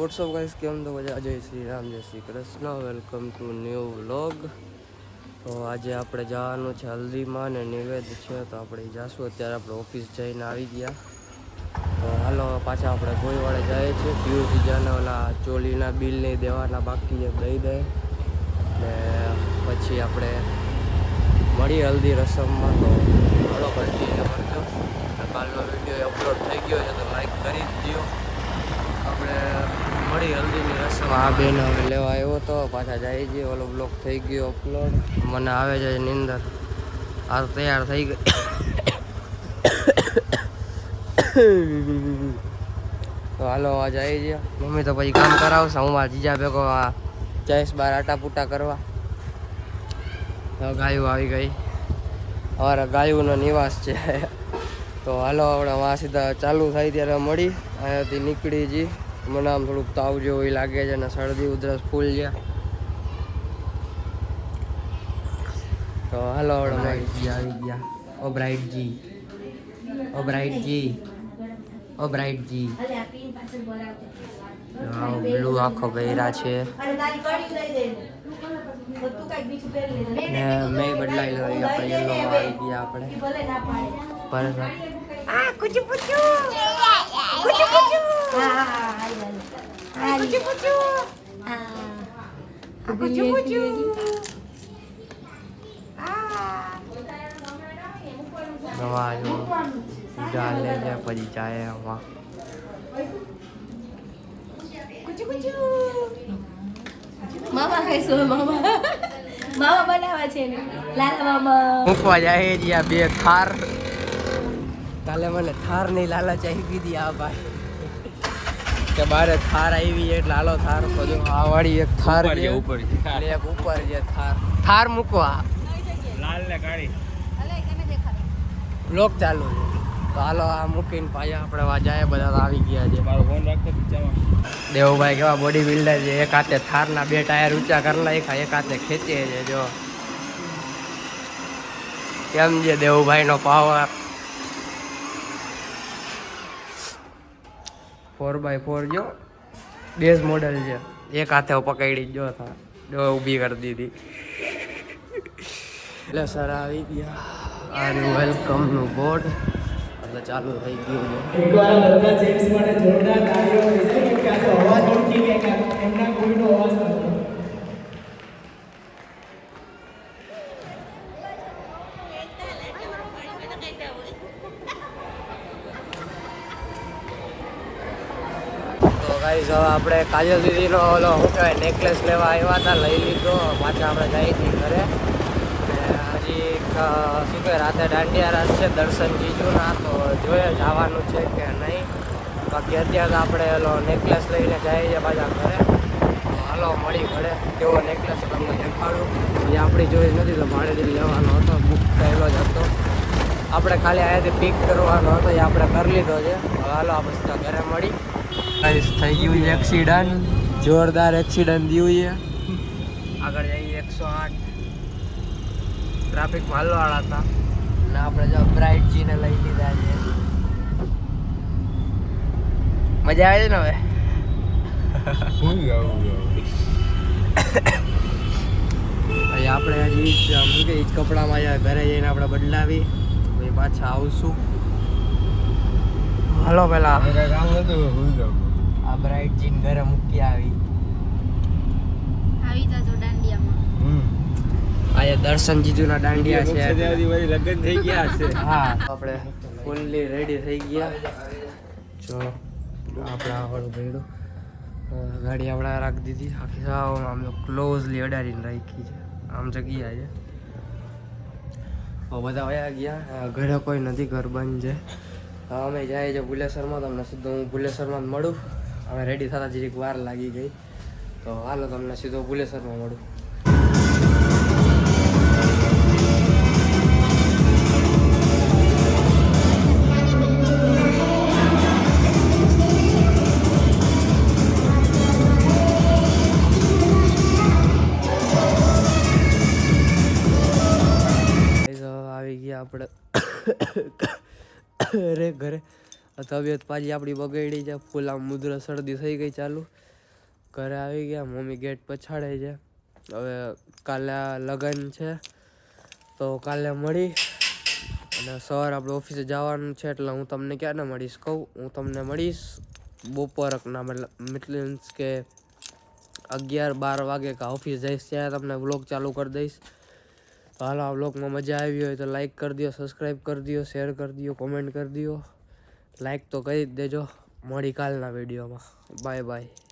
WhatsApp guys કેમ તો જય શ્રી રામ જય Shri Krishna welcome to new vlog. તો આજે આપણે જવાનું છે હલ્દીમાં ને નિવેદ છે તો આપણે જાશું। અત્યારે આપણે ઓફિસ જઈને આવી ગયા તો હાલો પાછા આપણે ગોઈવાડે જઈએ છીએ। પીયુસી જાને ઓલા ચોલીના બિલ નહીં દેવાના બાકી દઈ દે ને પછી આપણે મળી હલ્દી રસમમાં। તો હાલો કન્ટિન્યુ કરજો। કાલનો વિડીયો અપલોડ થઈ ગયો છે તો લાઈક કરી દો। આપણે મળી હલ્દીની રસમ આ બેન હવે લેવા આવ્યો તો પાછા જાય છે। ઓલો બ્લોગ થઈ ગયો અપલોડ। મને આવે છે નીંદર આ તૈયાર થઈ ગઈ તો હાલો આ જાય છે। મમ્મી તો પછી કામ કરાવશે હું મારા જીજા ભેગો આ જઈશ બાર આટા પૂટા કરવા। ગાયું આવી ગઈ અમારા ગાયુંનો નિવાસ છે તો હાલો આપણે વાં સીધા ચાલુ થાય ત્યારે મળી અહીંયાથી નીકળી જઈ। મને આમ થોડુંક તાવ જેવું લાગે છે અને શરદી ઉધરસ ફૂલ છે તો હાલો આપણે આવી ગયા। ઓ બ્રાઇટજી ઓ બ્રાઇટજી ઓ બ્રાઇટજી બ્લુ આખો પહેરા છે ને મેં બદલાઈ લો આપણે યલો આવી ગયા આપણે બરાબર આ કુચુ કુચુ કુચુ કુચુ હા કુચુ કુચુ આ કુચુ કુચુ નવા જો ડાલે છે પછી જાય આમાં કુચુ કુચુ મામા ખાઈશું મામા મામા બનાવવા છે ને લાલા મામા મૂકવા જાય છે આ બે થાર। કાલે મને થાર ની લાલચ આવી દીધી આ ભાઈ કે બારે થાર આવી એટલે હાલો થાર તો જો આ વાળી એક થાર છે ઉપર એક ઉપર છે થાર મૂકવા લાલ ને કાળી લોક ચાલુ છે તો હાલો આ મૂકીને પાછા આપણે વાજાએ બધા આવી ગયા છે। મારો ફોન રાખતો ખીચામાં દેવભાઈ કેવા બોડી બિલ્ડર છે એક હાથે થારના બે ટાયર ઊંચા કરી નાખ્યા એક હાથે ખેંચે છે જો કેમ છે દેવભાઈ નો પાવર 4x4 જો બેઝ મોડેલ છે એક હાથે પકડી જો था જો ઊભી કરી દીધી એટલે સર આવી ગયા આ વેલકમ નું બોર્ડ એટલે ચાલુ થઈ ગયું છે। એકવાર બધા જેમ્સ માટે જોરદાર તાળીઓ થઈ જાય કે આ તો અવાજ ઓળખી ગયા એમના કોઈનો અવાજ નહોતો। ગાઈસ હવે આપણે કાજલ દીદીનો ઓલો શું કહેવાય નેકલેસ લેવા આવ્યા હતા લઈ લીધો પાછા આપણે જઈએ છીએ ઘરે ને હજી શું કહેવાય રાતે દાંડિયા રાત છે દર્શન જીજુના તો જોઈએ જવાનું છે કે નહીં બાકી અત્યારે આપણે ઓલો નેકલેસ લઈને જઈએ છીએ પાછા ઘરે તો હાલો મળી ઘરે કેવો નેકલેસ તમને દેખાડું એ આપણી જોઈ નથી તો ભાડેથી લેવાનો હતો બુક થયેલો જ હતો આપણે ખાલી અહીંયાથી પિક કરવાનો હતો એ આપણે કરી લીધો છે હાલો આપણે સીધા ઘરે મળી। થઈ ગયું છે એક્સિડન્ટ જોરદાર એક્સિડન્ટ થયું છે આગળ જઈએ 108 ટ્રાફિકમાં હાલવાળા હતા અને આપણે જો બ્રાઇટજીને લઈ લીધા છે મજા આવે છે ને હવે આપણે હજી શું કે કપડામાં ઘરે જઈને આપણે બદલાવી પછી પાછા આવશું। હાલો પેલા કામ નતું આ બ્રાઇટ જીન ઘરે મૂકી આવી જાજો દાંડિયામાં આજે દર્શન જીજુના દાંડિયા છે લગ્ન થઈ ગયા છે। હા આપણે ફૂલ્લી રેડી થઈ ગયા જો આપણે આવડું ભેડું ગાડી આપણે રાખી દીધી આખી સાવ આમ ક્લોઝલી અડાડીને રાખી છે આમ જગ્યા છે બધા વયા ગયા ઘરે કોઈ નથી ઘર બંધ છે। અમે જાય છે ભુલેસરમાં તમને સીધું હું ભુલેસરમાં જ મળું હવે રેડી થતા જરીક વાર લાગી ગઈ તો હાલો તમને સીધો ભુલેસરમાં મળું। આવી ગયા આપણે ઘરે તબિયત પાછી આપણી બગડી છે ફૂલ આમ મુદ્રા શરદી થઈ ગઈ ચાલુ ઘરે આવી ગયા, મમ્મી ગેટ પછાડે છે. હવે કાલે લગ્ન છે તો કાલે મળી અને સવારે આપણે ઓફિસે જવાનું છે એટલે હું તમને ક્યારે મળીશ કહું. હું તમને મળીશ બપોરના મીન્સ કે 11-12 વાગે કે ઓફિસ જઈશ ત્યારે તમને વ્લોગ ચાલુ કરી દઈશ. તો હાલો, આ વ્લોગમાં મજા આવી હોય તો લાઈક કરી દો, સબસ્ક્રાઈબ કરી દો, શેર કરી દો, કોમેન્ટ કરી દો. લાઈક તો કરી જ દેજો. મળી કાલના વિડીયોમાં. Bye bye.